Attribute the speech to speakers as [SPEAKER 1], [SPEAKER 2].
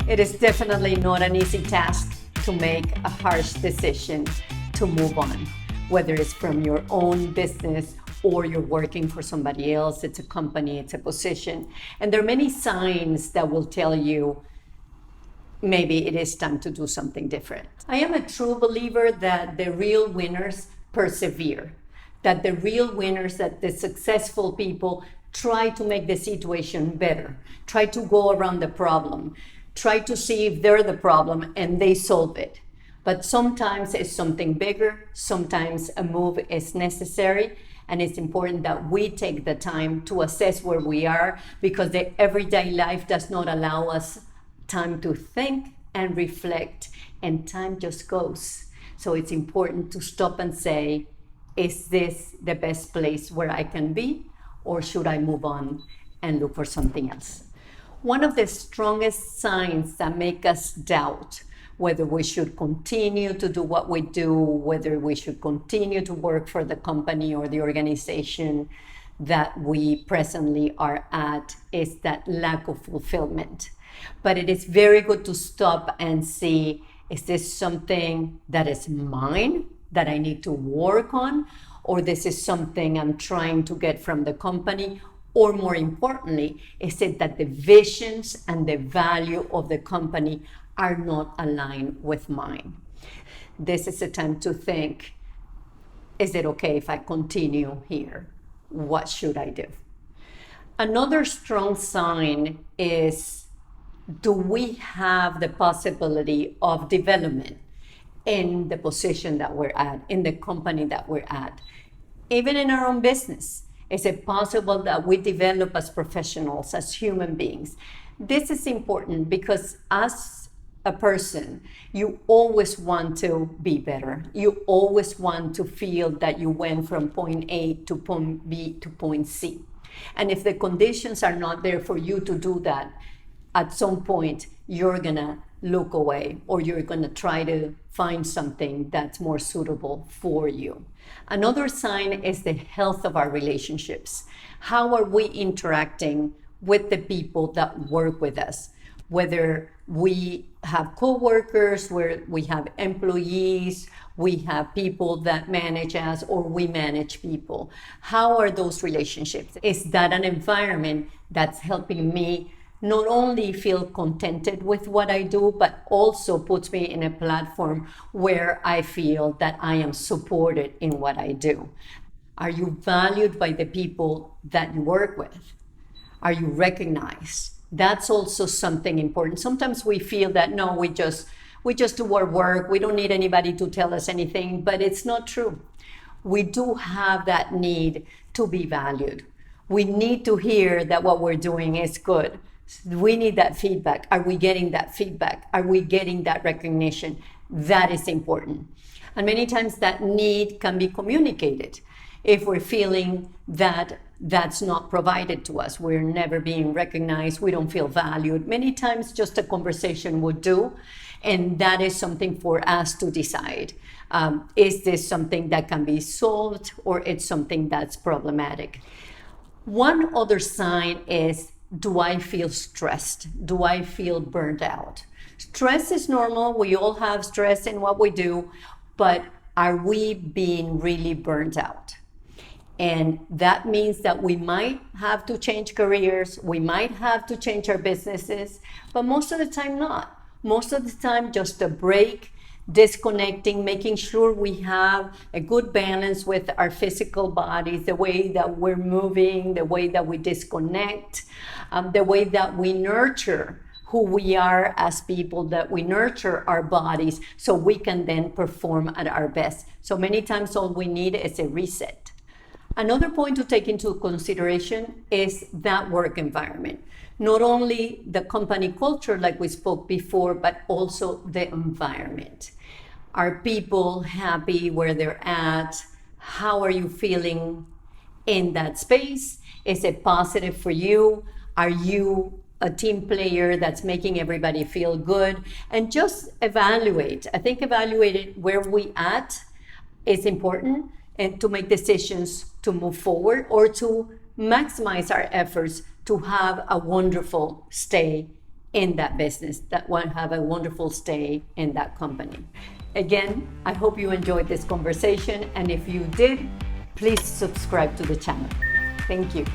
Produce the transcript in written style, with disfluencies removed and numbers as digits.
[SPEAKER 1] It is definitely not an easy task to make a harsh decision to move on, whether it's from your own business or you're working for somebody else. It's a company, it's a position. And there are many signs that will tell you maybe it is time to do something different. I am a true believer that the real winners persevere, that the real winners, that the successful people try to make the situation better, try to go around the problem, try to see if they're the problem and they solve it. But sometimes it's something bigger, sometimes a move is necessary, and it's important that we take the time to assess where we are, because the everyday life does not allow us time to think and reflect, and time just goes. So it's important to stop and say, is this the best place where I can be, or should I move on and look for something else? One of the strongest signs that make us doubt whether we should continue to do what we do, whether we should continue to work for the company or the organization that we presently are at, is that lack of fulfillment. But it is very good to stop and see, is this something that is mine that I need to work on, or this is something I'm trying to get from the company? Or more importantly, is it that the visions and the value of the company are not aligned with mine? This is a time to think, is it okay if I continue here? What should I do? Another strong sign is, do we have the possibility of development in the position that we're at, in the company that we're at? Even in our own business, is it possible that we develop as professionals, as human beings? This is important because as a person, you always want to be better. You always want to feel that you went from point A to point B to point C. And if the conditions are not there for you to do that, at some point, you're gonna look away, or you're gonna try to find something that's more suitable for you. Another sign is the health of our relationships. How are we interacting with the people that work with us? Whether we have co-workers, where we have employees, we have people that manage us, or we manage people. How are those relationships? Is that an environment that's helping me not only feel contented with what I do, but also puts me in a platform where I feel that I am supported in what I do? Are you valued by the people that you work with? Are you recognized? That's also something important. Sometimes we feel that, no, we just do our work. We don't need anybody to tell us anything, but it's not true. We do have that need to be valued. We need to hear that what we're doing is good. We need that feedback. Are we getting that feedback? Are we getting that recognition? That is important. And many times that need can be communicated. If we're feeling that that's not provided to us, we're never being recognized, we don't feel valued, many times just a conversation would do. And that is something for us to decide. Is this something that can be solved, or it's something that's problematic? One other sign is, do I feel stressed? Do I feel burnt out? Stress is normal. We all have stress in what we do, but are we being really burnt out? And that means that we might have to change careers, we might have to change our businesses, but most of the time not. Most of the time, just a break, disconnecting, making sure we have a good balance with our physical bodies, the way that we're moving, the way that we disconnect, the way that we nurture who we are as people, that we nurture our bodies so we can then perform at our best. So many times all we need is a reset. Another point to take into consideration is that work environment. Not only the company culture like we spoke before, but also the environment. Are people happy where they're at? How are you feeling in that space? Is it positive for you? Are you a team player that's making everybody feel good? And just evaluate. I think evaluating where we at is important, and to make decisions to move forward or to maximize our efforts to have a wonderful stay in that business, that want to have a wonderful stay in that company. Again, I hope you enjoyed this conversation, and if you did, please subscribe to the channel. Thank you.